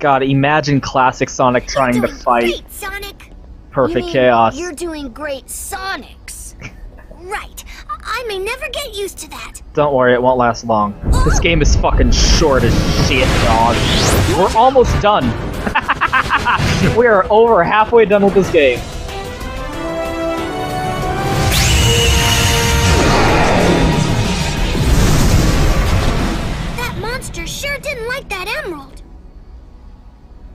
God, imagine classic Sonic trying to fight Great, Sonic. Perfect You mean Chaos. You're doing great, Sonics. Right. I may never get used to that. Don't worry, it won't last long. This game is fucking short as shit, dog. We're almost done. We are over halfway done with this game. That monster sure didn't like that emerald.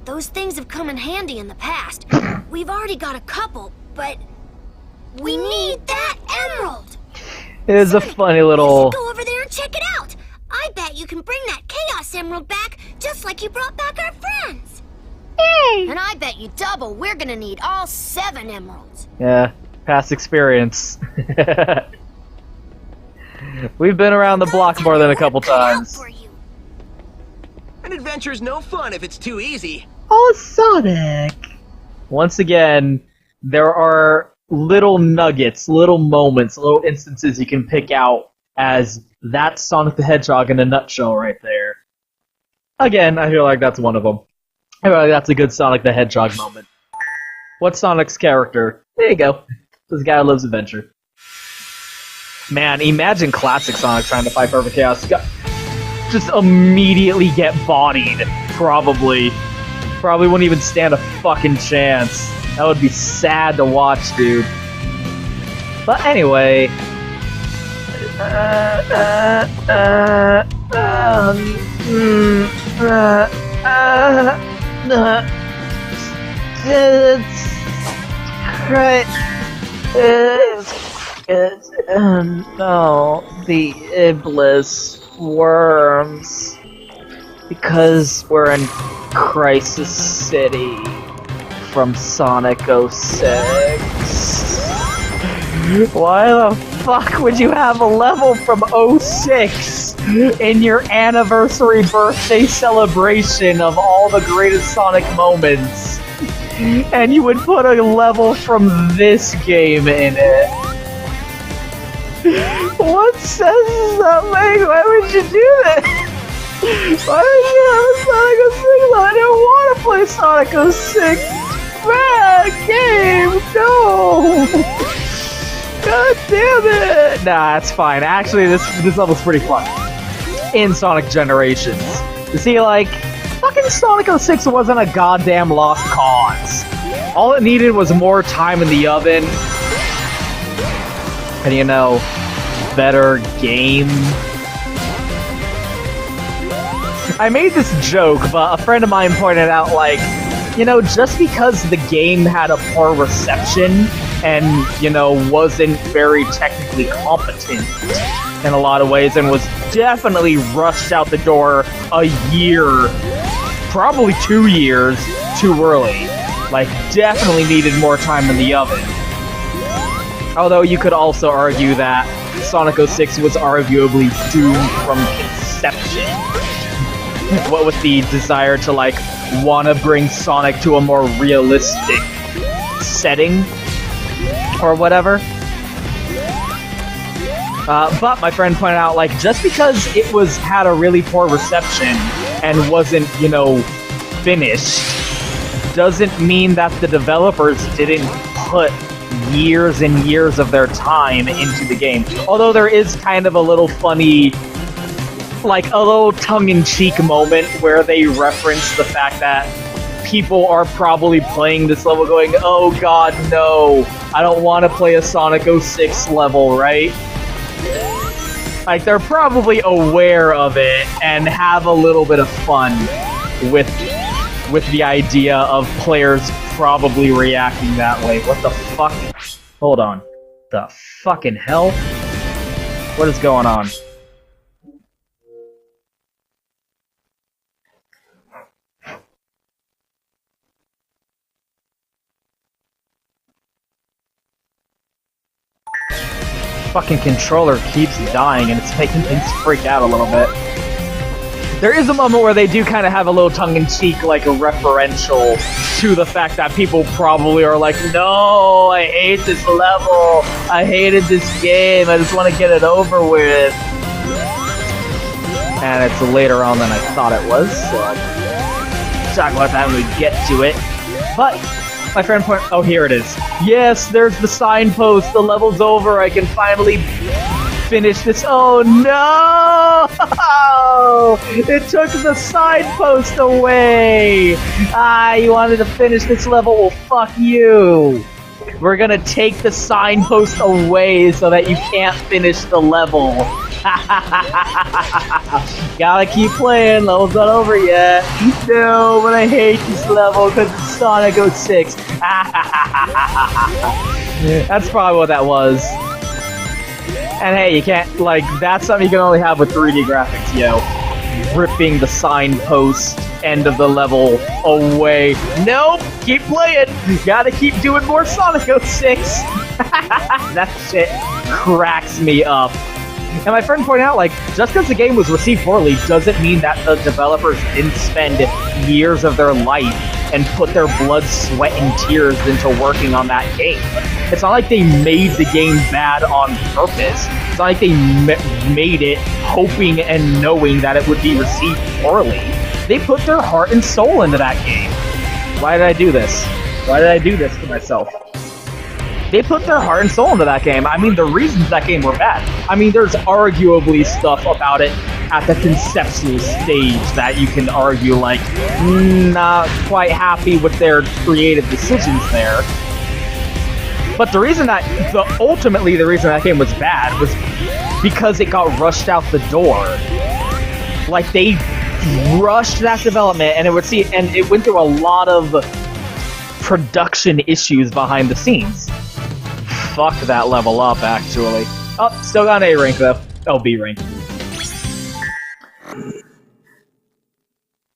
Those things have come in handy in the past. We've already got a couple, but we need that emerald. It is a funny little... You should go over there and check it out. I bet you can bring that Chaos Emerald back, just like you brought back our friends. Hey! And I bet you double we're gonna need all 7 emeralds. Yeah, past experience. We've been around the block more than a couple times. An adventure's no fun if it's too easy. Oh, Sonic! Once again, there are little nuggets, little moments, little instances you can pick out as that's Sonic the Hedgehog in a nutshell right there. Again, I feel like that's one of them. I feel like that's a good Sonic the Hedgehog moment. What's Sonic's character? There you go. This guy who loves adventure. Man, imagine classic Sonic trying to fight Perfect Chaos. Just immediately get bodied, probably. Probably wouldn't even stand a fucking chance. That would be sad to watch, dude. But anyway... no, the Iblis worms. Because we're in Crisis City from Sonic 06. Why the fuck would you have a level from 06 in your anniversary birthday celebration of all the greatest Sonic moments? And you would put a level from this game in it? What sense does that make? Why would you do that? Why did you have a Sonic 06? I didn't want to play Sonic 06. Bad game, no! God damn it! Nah, it's fine. Actually, this level's pretty fun. In Sonic Generations. You see, like, fucking Sonic 06 wasn't a goddamn lost cause. All it needed was more time in the oven. And, you know, better game. I made this joke, but a friend of mine pointed out, like, you know, just because the game had a poor reception and, you know, wasn't very technically competent in a lot of ways and was definitely rushed out the door a year, probably 2 years too early. Like, definitely needed more time in the oven. Although you could also argue that Sonic 06 was arguably doomed from conception. What with the desire to, like, want to bring Sonic to a more realistic setting, or whatever. But my friend pointed out, like, just because it had a really poor reception and wasn't, you know, finished, doesn't mean that the developers didn't put years and years of their time into the game. Although there is kind of a little funny, like, a little tongue-in-cheek moment where they reference the fact that people are probably playing this level going, oh god, no, I don't want to play a Sonic 06 level, right? Like, they're probably aware of it and have a little bit of fun with the idea of players probably reacting that way. What the fuck? Hold on. The fucking hell? What is going on? Fucking controller keeps dying and it's making things freak out a little bit. There is a moment where they do kind of have a little tongue-in-cheek, like a referential to the fact that people probably are like, no, I hate this level, I hated this game, I just want to get it over with. And it's later on than I thought it was, so talk about that when we get to it. But my friend pointed... Oh, here it is. Yes, there's the signpost. The level's over. I can finally finish this. Oh, no! It took the signpost away! Ah, you wanted to finish this level? Well, fuck you! We're gonna take the signpost away so that you can't finish the level. Gotta keep playing, level's not over yet. No, but I hate this level because it's Sonic 06. That's probably what that was. And hey, you can't, like, that's something you can only have with 3D graphics, yo. Ripping the signpost end of the level away. Nope! Keep playing! Gotta keep doing more Sonic 06! That shit cracks me up. And my friend pointed out, like, just because the game was received poorly doesn't mean that the developers didn't spend years of their life and put their blood, sweat, and tears into working on that game. It's not like they made the game bad on purpose. It's not like they made it hoping and knowing that it would be received poorly. They put their heart and soul into that game. Why did I do this? Why did I do this to myself? They put their heart and soul into that game. I mean, the reasons that game were bad. I mean, there's arguably stuff about it at the conceptual stage that you can argue, like, not quite happy with their creative decisions there. But the reason that, ultimately the reason that game was bad was because it got rushed out the door. Like, they rushed that development, and it went through a lot of production issues behind the scenes. Fuck that level up, actually. Oh, still got an A rank though. Oh, B rank.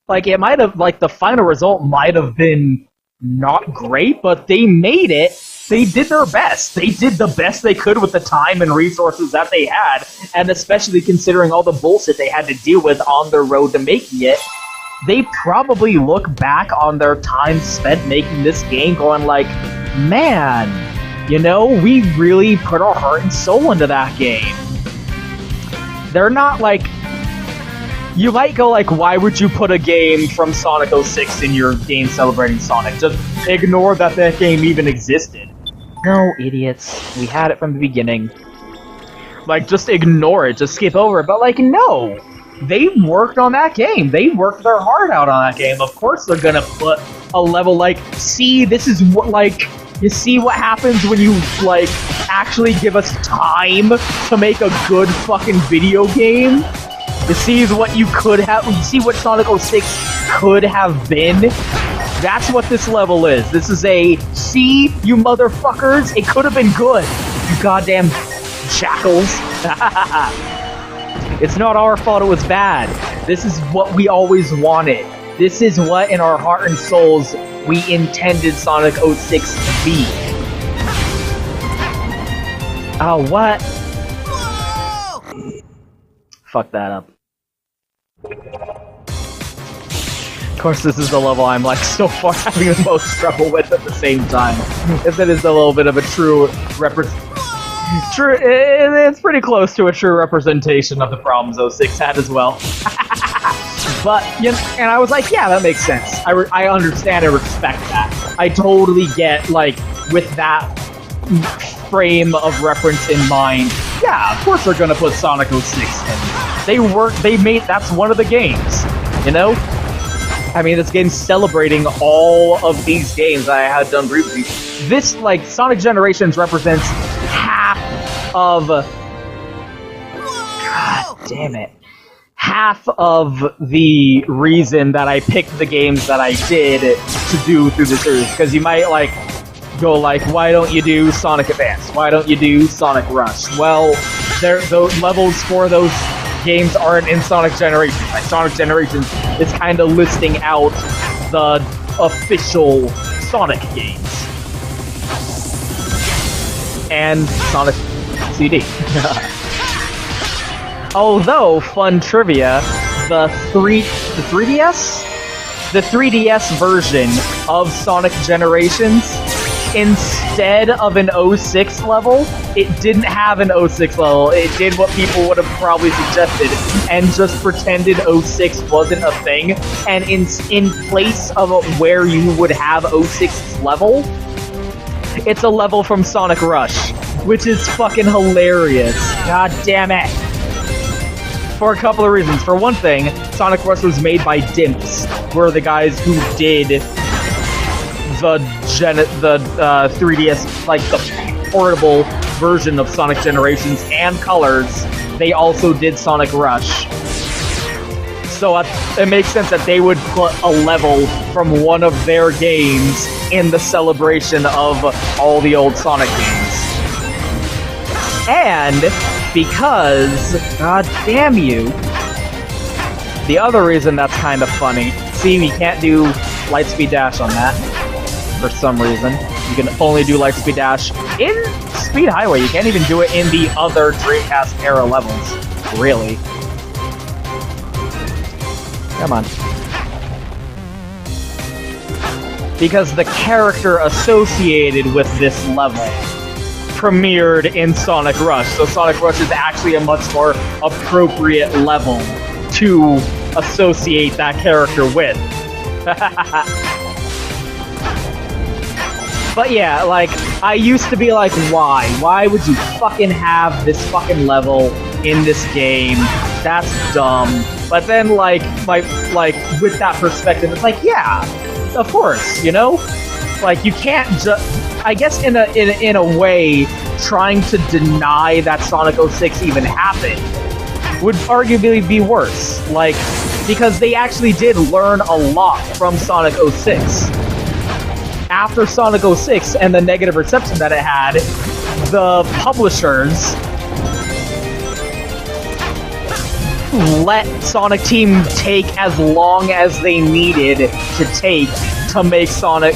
Like, it might have, like, the final result might have been not great, but they made it. They did their best. They did the best they could with the time and resources that they had, and especially considering all the bullshit they had to deal with on their road to making it. They probably look back on their time spent making this game going like, man, you know, we really put our heart and soul into that game. They're not like... You might go like, why would you put a game from Sonic 06 in your game celebrating Sonic? Just ignore that that game even existed. No, idiots. We had it from the beginning. Like, just ignore it. Just skip over it. But, like, no! They worked on that game. They worked their heart out on that game. Of course they're gonna put a level like, see, this is what, like... You see what happens when you, like, actually give us time to make a good fucking video game? You see what you could have... You see what Sonic 06 could have been? That's what this level is. This is a, see, you motherfuckers, it could have been good. You goddamn shackles. It's not our fault it was bad. This is what we always wanted. This is what, in our heart and souls, we intended Sonic 06 to be. Oh, what? Whoa! Fuck that up. Of course, this is the level I'm, like, so far having the most trouble with at the same time. If it is a little bit of a true it's pretty close to a true representation of the problems 06 had as well. But, you know, and I was like, yeah, that makes sense. I understand and respect that. I totally get, like, with that frame of reference in mind, yeah, of course they're gonna put Sonic 06 in. They made, that's one of the games, you know? I mean, this game's celebrating all of these games that I had done briefly. This, like, Sonic Generations represents half of... God damn it. Half of the reason that I picked the games that I did to do through the series. Because you might, like, go like, why don't you do Sonic Advance? Why don't you do Sonic Rush? Well, those levels for those games aren't in Sonic Generations. Like, Sonic Generations is kind of listing out the official Sonic games. And Sonic CD. Although, fun trivia, the 3DS version of Sonic Generations instead of an 06 level, it didn't have an 06 level. It did what people would have probably suggested and just pretended 06 wasn't a thing. And in place of where you would have 06's level, it's a level from Sonic Rush, which is fucking hilarious. God damn it. For a couple of reasons. For one thing, Sonic Rush was made by Dimps, who are the guys who did the 3DS, like the portable version of Sonic Generations and Colors. They also did Sonic Rush. So it makes sense that they would put a level from one of their games in the celebration of all the old Sonic games. And because, god damn you, the other reason that's kind of funny, see, you can't do Lightspeed Dash on that, for some reason. You can only do Lightspeed Dash in Speed Highway. You can't even do it in the other Dreamcast era levels, really. Come on. Because the character associated with this level premiered in Sonic Rush, so Sonic Rush is actually a much more appropriate level to associate that character with. But yeah, like, I used to be like, why? Why would you fucking have this fucking level in this game? That's dumb. But then, like, with that perspective, it's like, yeah, of course, you know? Like, you can't just... I guess in a way, trying to deny that Sonic 06 even happened would arguably be worse. Like, because they actually did learn a lot from Sonic 06. After Sonic 06 and the negative reception that it had, the publishers let Sonic Team take as long as they needed to take to make Sonic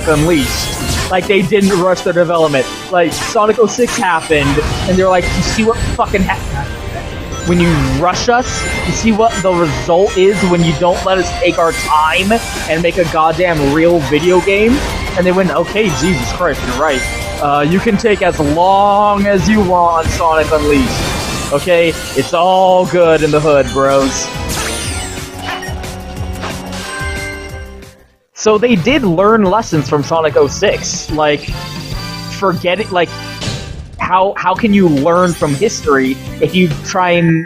Unleashed. Like, they didn't rush their development. Like, Sonic 06 happened, and they're like, you see what fucking when you rush us, you see what the result is when you don't let us take our time and make a goddamn real video game? And they went, okay, Jesus Christ, you're right. You can take as long as you want on Sonic Unleashed. Okay? It's all good in the hood, bros. So they did learn lessons from Sonic 06. Like, forget it, like, how can you learn from history if you try and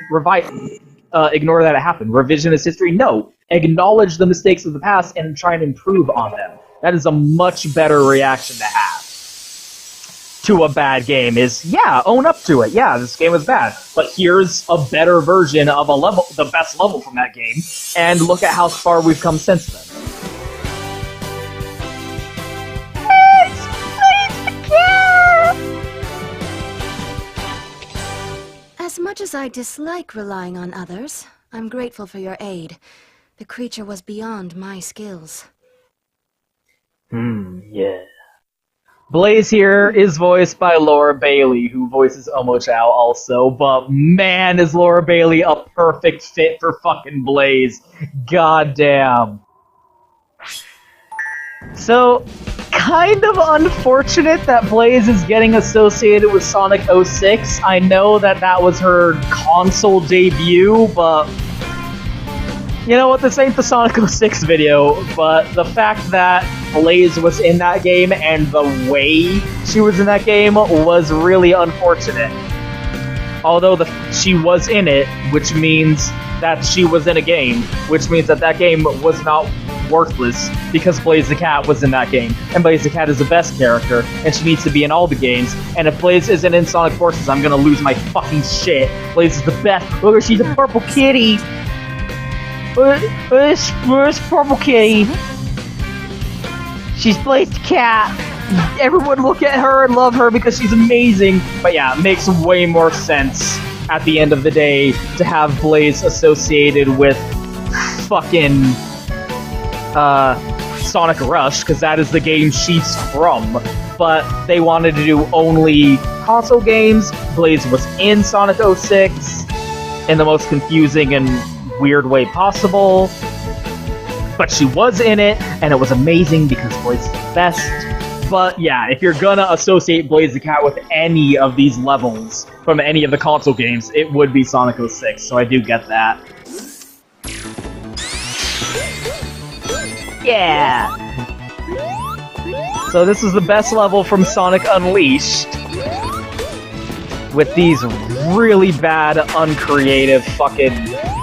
ignore that it happened? Revisionist history? No. Acknowledge the mistakes of the past and try and improve on them. That is a much better reaction to have to a bad game, is, yeah, own up to it. Yeah, this game was bad, but here's a better version of a level, the best level from that game, and look at how far we've come since then. As much as I dislike relying on others, I'm grateful for your aid. The creature was beyond my skills. Yeah. Blaze here is voiced by Laura Bailey, who voices Omochao also, but man, is Laura Bailey a perfect fit for fucking Blaze. Goddamn. So, kind of unfortunate that Blaze is getting associated with Sonic 06. I know that was her console debut, but you know what, this ain't the Sonic 06 video, but the fact that Blaze was in that game and the way she was in that game was really unfortunate. Although she was in it, which means that she was in a game, which means that game was not worthless because Blaze the Cat was in that game, and Blaze the Cat is the best character, and she needs to be in all the games, and if Blaze isn't in Sonic Forces, I'm gonna lose my fucking shit. Blaze is the best. Look, she's a purple kitty! Where's Purple Kitty? She's Blaze the Cat. Everyone look at her and love her because she's amazing. But yeah, it makes way more sense at the end of the day to have Blaze associated with fucking Sonic Rush, because that is the game she's from. But they wanted to do only console games. Blaze was in Sonic 06 in the most confusing and weird way possible, but she was in it, and it was amazing because Blaze is the best. But yeah, if you're gonna associate Blaze the Cat with any of these levels from any of the console games, it would be Sonic 06, so I do get that. Yeah! So this is the best level from Sonic Unleashed, with these really bad, uncreative fucking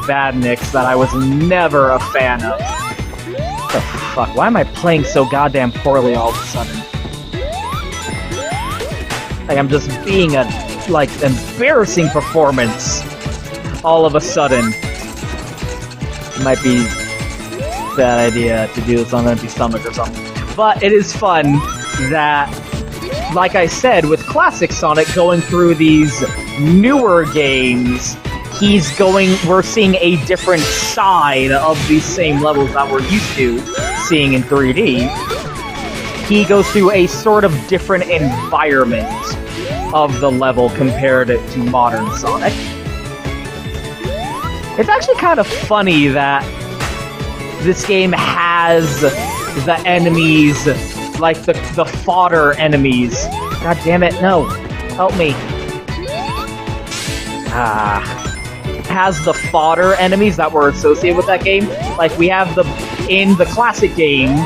badniks that I was never a fan of. What the fuck? Why am I playing so goddamn poorly all of a sudden? Like I'm just being a, like, embarrassing performance all of a sudden. It might be a bad idea to do this on an empty stomach or something. But it is fun that, like I said, with classic Sonic going through these newer games, we're seeing a different side of these same levels that we're used to seeing in 3D. He goes through a sort of different environment of the level compared to modern Sonic. It's actually kind of funny that this game has the enemies, like the fodder enemies. God damn it, no. Help me. Has the fodder enemies that were associated with that game. Like, we have in the classic game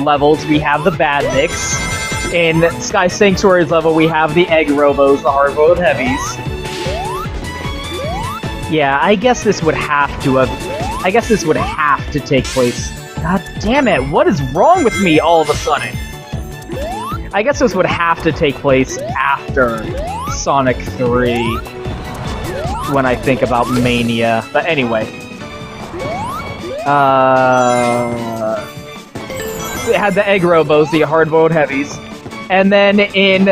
levels, we have the badniks. In Sky Sanctuary's level, we have the egg robos, the hard-boiled heavies. Yeah, I guess this would have to take place. God damn it, what is wrong with me all of a sudden? I guess this would have to take place after Sonic 3 when I think about Mania. But anyway. We had the egg robos, the hard-boiled heavies. And then in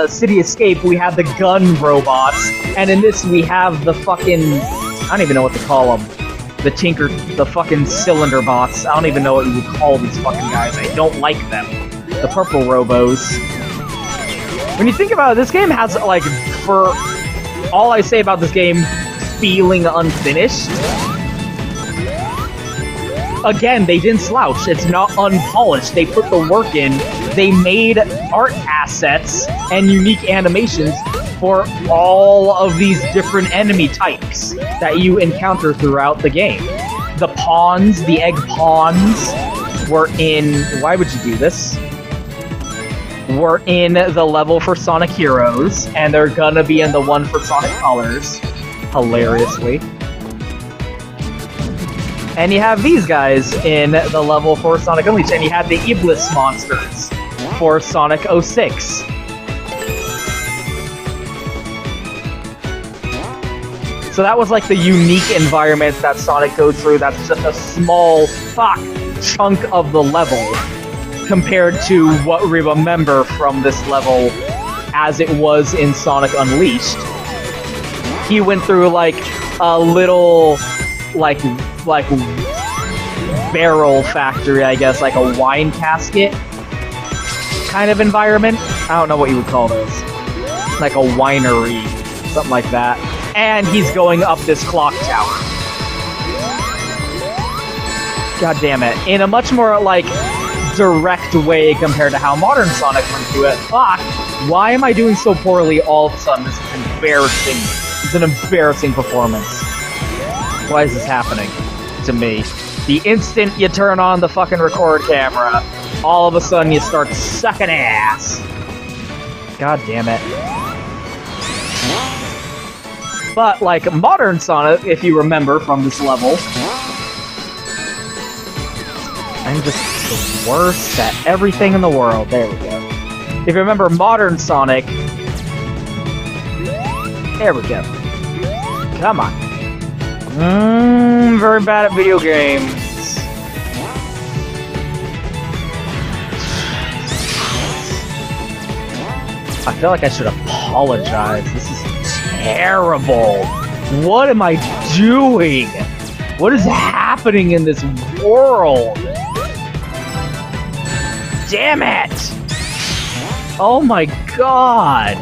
City Escape, we have the gun robots. And in this, we have the fucking... I don't even know what to call them. The fucking cylinder bots. I don't even know what you would call these fucking guys. I don't like them. The purple robos. When you think about it, this game has, like, for all I say about this game, feeling unfinished. Again, they didn't slouch. It's not unpolished. They put the work in. They made art assets and unique animations for all of these different enemy types that you encounter throughout the game. The pawns, the egg pawns, were in... Why would you do this? Were in the level for Sonic Heroes, and they're gonna be in the one for Sonic Colors, hilariously. And you have these guys in the level for Sonic Unleashed, and you have the Iblis monsters for Sonic 06. So that was like the unique environment that Sonic goes through. That's just a small chunk of the level compared to what we remember from this level as it was in Sonic Unleashed. He went through like a little like barrel factory, I guess, like a wine casket kind of environment. I don't know what you would call those. Like a winery, something like that. And he's going up this clock tower. God damn it. In a much more, like, direct way compared to how modern Sonic went through it. Fuck! Why am I doing so poorly all of a sudden? This is embarrassing. It's an embarrassing performance. Why is this happening to me? The instant you turn on the fucking record camera, all of a sudden you start sucking ass. God damn it. But, like, modern Sonic, if you remember from this level, I'm just the worst at everything in the world. There we go. If you remember modern Sonic, there we go. Come on. Very bad at video games. I feel like I should apologize. This is terrible. What am I doing? What is happening in this world? Damn it! Oh my god!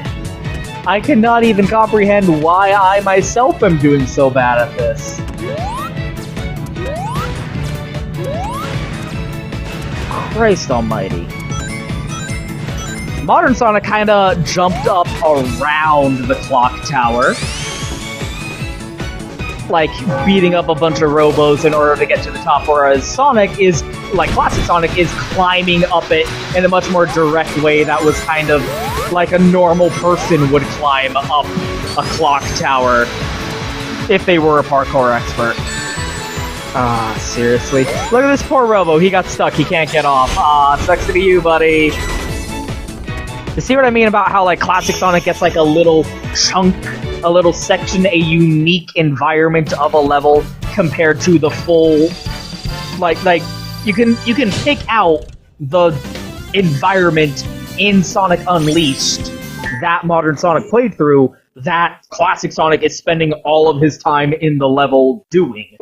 I cannot even comprehend why I myself am doing so bad at this. Christ almighty. Modern Sonic kind of jumped up around the clock tower, like beating up a bunch of robos in order to get to the top, whereas Sonic is, like classic Sonic, is climbing up it in a much more direct way that was kind of like a normal person would climb up a clock tower if they were a parkour expert. Ah, seriously. Look at this poor robo, he got stuck, he can't get off. Ah, sucks to be you, buddy. You see what I mean about how, like, classic Sonic gets, like, a little chunk, a little section, a unique environment of a level compared to the full... Like, you can pick out the environment in Sonic Unleashed that Modern Sonic played through, that classic Sonic is spending all of his time in the level doing.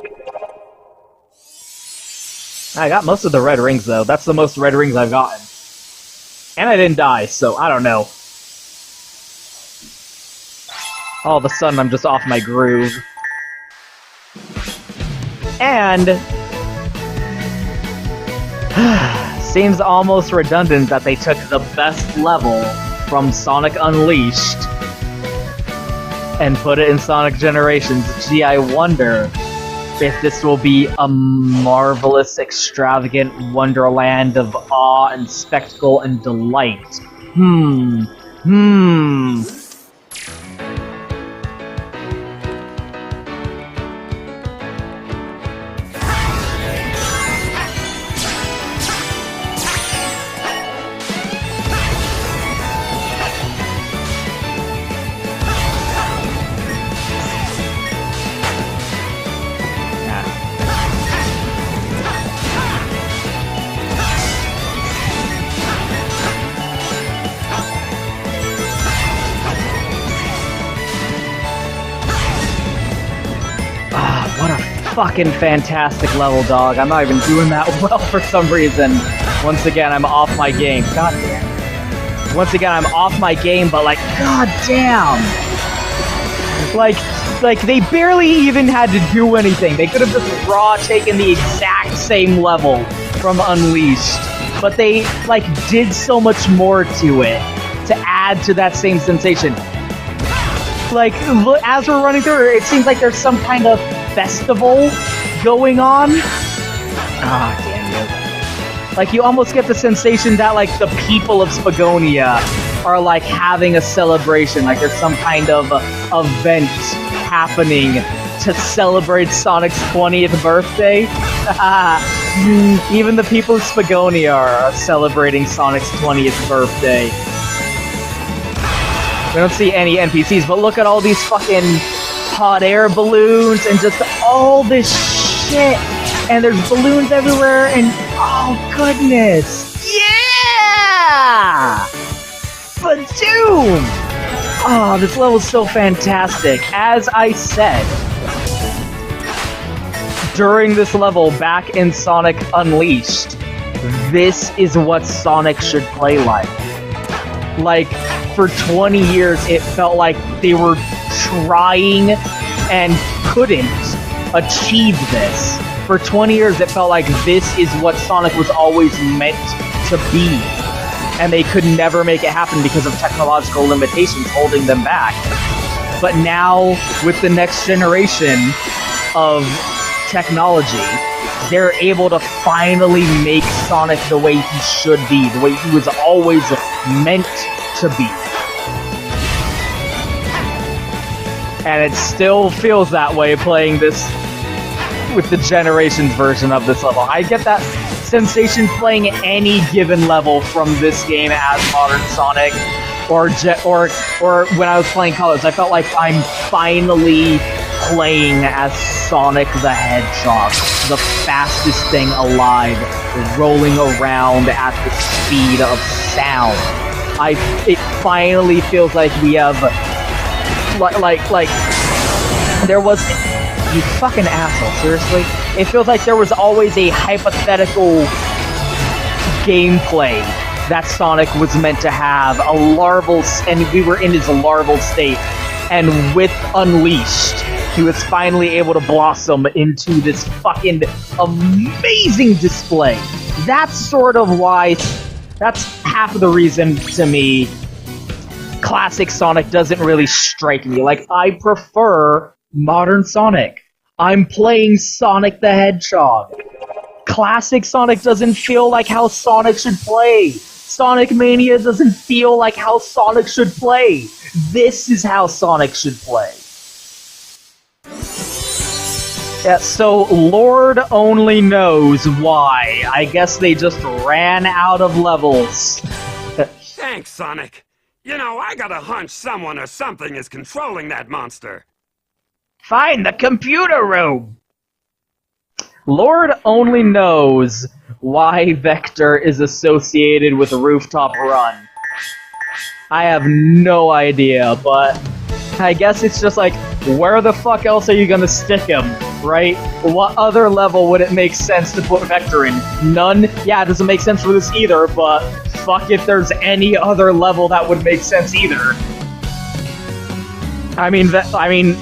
I got most of the red rings, though. That's the most red rings I've gotten. And I didn't die, so I don't know. All of a sudden, I'm just off my groove. And... seems almost redundant that they took the best level from Sonic Unleashed and put it in Sonic Generations. Gee, I wonder if this will be a marvelous, extravagant wonderland of awe and spectacle and delight. Fucking fantastic level, dog. I'm not even doing that well for some reason. Once again, I'm off my game. God damn. Once again, I'm off my game, but like, god damn. Like they barely even had to do anything. They could have just raw taken the exact same level from Unleashed. But they, like, did so much more to it to add to that same sensation. Like, as we're running through, it seems like there's some kind of festival going on. Ah, damn you. Like, you almost get the sensation that, like, the people of Spagonia are, like, having a celebration. Like, there's some kind of event happening to celebrate Sonic's 20th birthday. Even the people of Spagonia are celebrating Sonic's 20th birthday. We don't see any NPCs, but look at all these fucking hot air balloons and just all this shit. And there's balloons everywhere and oh goodness. Yeah! Badoom! Oh, this level's so fantastic. As I said, during this level back in Sonic Unleashed, this is what Sonic should play like. Like, for 20 years, it felt like they were trying and couldn't achieve this. For 20 years, it felt like this is what Sonic was always meant to be. And they could never make it happen because of technological limitations holding them back. But now, with the next generation of technology, they're able to finally make Sonic the way he should be, the way he was always meant to be. And it still feels that way playing this with the Generations version of this level. I get that sensation playing any given level from this game as Modern Sonic, or when I was playing Colors. I felt like I'm finally playing as Sonic the Hedgehog, the fastest thing alive, rolling around at the speed of sound. It finally feels like we have, like, there was, you fucking asshole, seriously? It feels like there was always a hypothetical gameplay that Sonic was meant to have, a larval, and we were in his larval state, and with Unleashed, he was finally able to blossom into this fucking amazing display. That's sort of why That's half of the reason, to me, classic Sonic doesn't really strike me. Like, I prefer modern Sonic. I'm playing Sonic the Hedgehog. Classic Sonic doesn't feel like how Sonic should play. Sonic Mania doesn't feel like how Sonic should play. This is how Sonic should play. Yeah, so Lord only knows why. I guess they just ran out of levels. Thanks, Sonic. You know, I got a hunch someone or something is controlling that monster. Find the computer room! Lord only knows why Vector is associated with Rooftop Run. I have no idea, but I guess it's just like, where the fuck else are you gonna stick him, right? What other level would it make sense to put Vector in? None? Yeah, it doesn't make sense for this either, but fuck if there's any other level that would make sense either. I mean,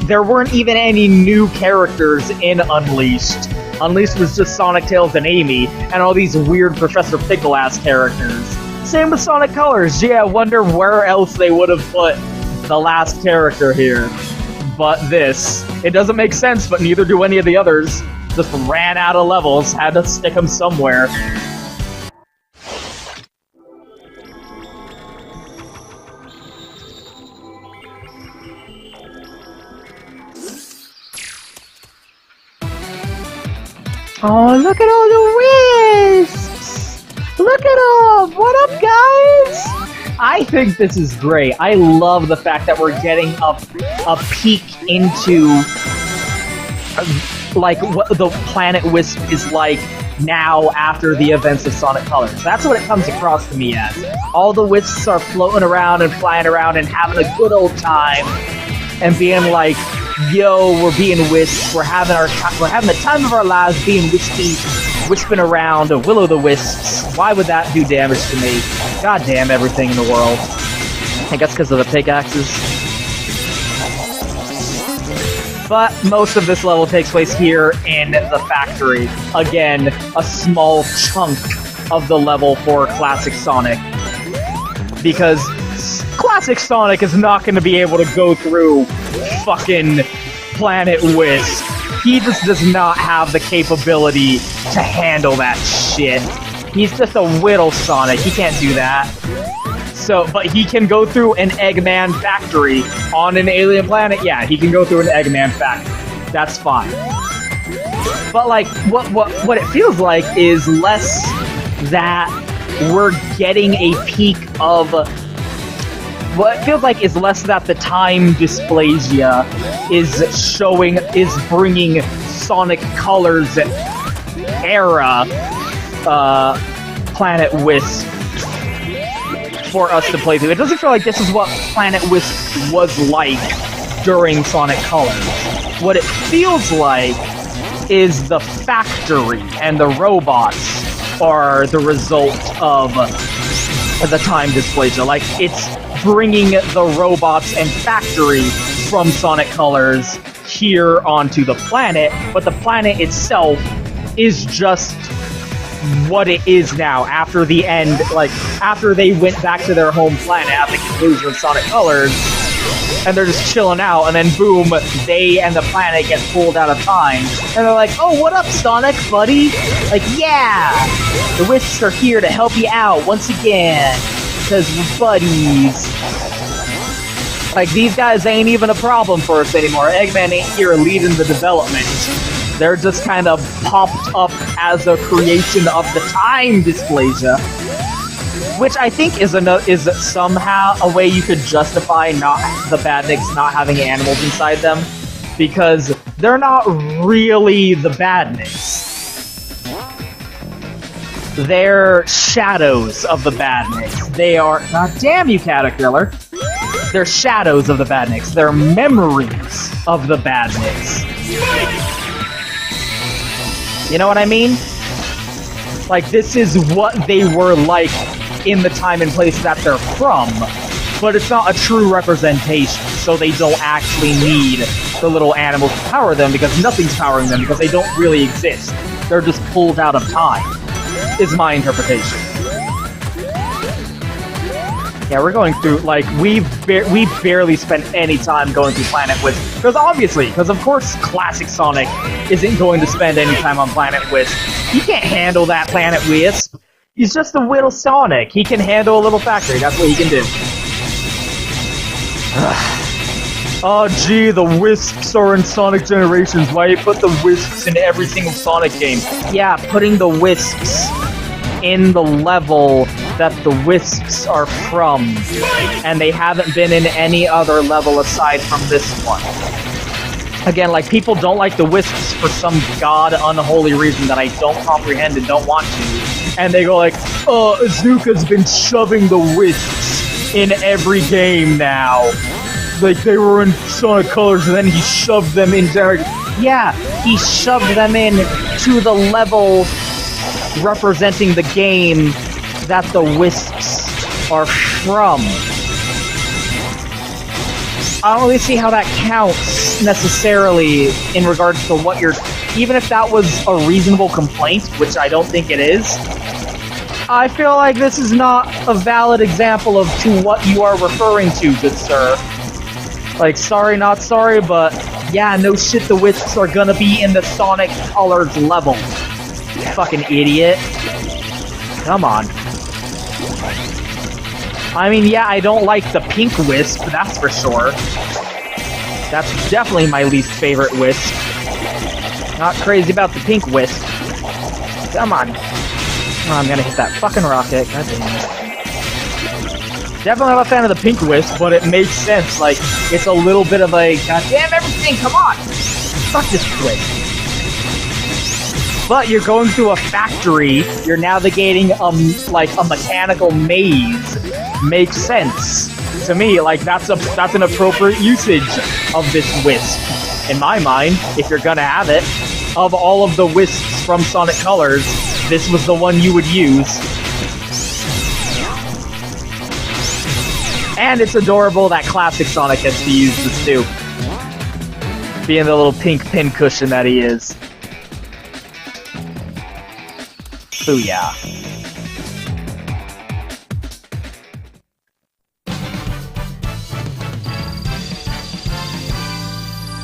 there weren't even any new characters in Unleashed. Unleashed was just Sonic, Tails, and Amy, and all these weird Professor Pickle-ass characters. Same with Sonic Colors. Yeah, I wonder where else they would have put the last character here. But this. It doesn't make sense, but neither do any of the others. Just ran out of levels, had to stick them somewhere. Oh, look at all the wisps! Look at them! What up, guys? I think this is great. I love the fact that we're getting a peek into like what the Planet Wisp is like now after the events of Sonic Colors. That's what it comes across to me as. All the wisps are floating around and flying around and having a good old time and being like, yo, we're being wisps, we're having the time of our lives being wisping around will-o'-the-wisps. Why would that do damage to me? God damn everything in the world. I guess because of the pickaxes. But most of this level takes place here in the factory. Again, a small chunk of the level for Classic Sonic. Because Classic Sonic is not going to be able to go through fucking Planet Wisp. He just does not have the capability to handle that shit. He's just a Whittle Sonic. He can't do that. So, but he can go through an Eggman factory on an alien planet. Yeah, he can go through an Eggman factory. That's fine. But like, what it feels like is less that we're getting a peek of. What it feels like is less that the time dysplasia is bringing Sonic Colors era Planet Wisp for us to play through. It doesn't feel like this is what Planet Wisp was like during Sonic Colors. What it feels like is the factory and the robots are the result of the time dysplasia. Like, it's bringing the robots and factory from Sonic Colors here onto the planet, but the planet itself is just what it is now after the end, like after they went back to their home planet at the conclusion of Sonic Colors, and they're just chilling out, and then boom, they and the planet get pulled out of time, and they're like, oh, what up, Sonic, buddy? Like, yeah, the Wisps are here to help you out once again, because we're buddies. Like, these guys ain't even a problem for us anymore. Eggman ain't here leading the development. They're just kind of popped up as a creation of the time dysplasia, which I think is somehow a way you could justify the Badniks not having animals inside them, because they're not really the Badniks. They're shadows of the Badniks. They are... God damn you, Caterpillar! They're shadows of the Badniks. They're memories of the Badniks. You know what I mean? Like, this is what they were like in the time and place that they're from, but it's not a true representation, so they don't actually need the little animals to power them, because nothing's powering them, because they don't really exist. They're just pulled out of time, is my interpretation. Yeah, we're going through, like, we barely spent any time going through Planet Wisp. Because of course Classic Sonic isn't going to spend any time on Planet Wisp. He can't handle that Planet Wisp. He's just a little Sonic. He can handle a little factory. That's what he can do. Oh, gee, the Wisps are in Sonic Generations. Why you put the Wisps in every single Sonic game? Yeah, putting the Wisps in the level that the Wisps are from, and they haven't been in any other level aside from this one. Again, like, people don't like the Wisps for some god unholy reason that I don't comprehend and don't want to. And they go like, Azuka's been shoving the Wisps in every game now. Like, they were in Sonic Colors and then he shoved them in Generations. Yeah, he shoved them in to the level representing the game that the Wisps are from. I don't really see how that counts necessarily in regards to what you're... Even if that was a reasonable complaint, which I don't think it is, I feel like this is not a valid example of to what you are referring to, good sir. Like, sorry, not sorry, but yeah, no shit, the Wisps are gonna be in the Sonic Colors level. You fucking idiot. Come on. I mean, yeah, I don't like the pink Wisp, that's for sure. That's definitely my least favorite Wisp. Not crazy about the pink Wisp. Come on. Oh, I'm gonna hit that fucking rocket. God damn it. Definitely not a fan of the pink Wisp, but it makes sense. Like, it's a little bit of a, god damn everything, come on! Fuck this Wisp. But you're going through a factory, you're navigating, like, a mechanical maze. Makes sense to me. Like, that's an appropriate usage of this Wisp. In my mind, if you're gonna have it, of all of the Wisps from Sonic Colors, this was the one you would use. And it's adorable that Classic Sonic gets to use this too. Being the little pink pincushion that he is. Booyah.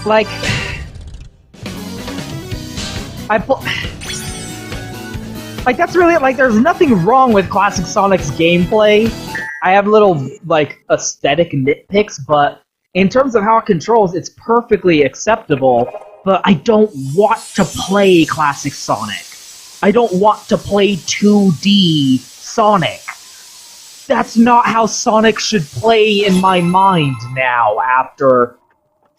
Like, like, that's really, like, there's nothing wrong with Classic Sonic's gameplay. I have little, like, aesthetic nitpicks, but in terms of how it controls, it's perfectly acceptable, but I don't want to play Classic Sonic. I don't want to play 2D Sonic. That's not how Sonic should play in my mind now, after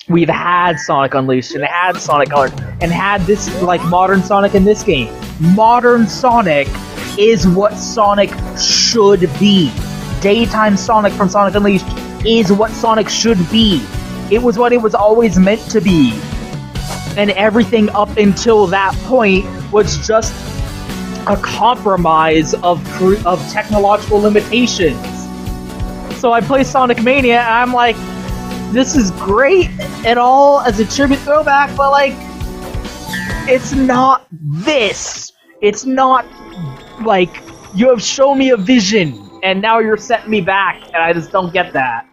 we've had Sonic Unleashed, and had Sonic Colors, and had this, like, modern Sonic in this game. Modern Sonic is what Sonic should be. Daytime Sonic from Sonic Unleashed is what Sonic should be. It was what it was always meant to be. And everything up until that point was just a compromise of technological limitations. So I play Sonic Mania, and I'm like, this is great and all as a tribute throwback, but, like, it's not this. It's not, like, you have shown me a vision, and now you're setting me back, and I just don't get that.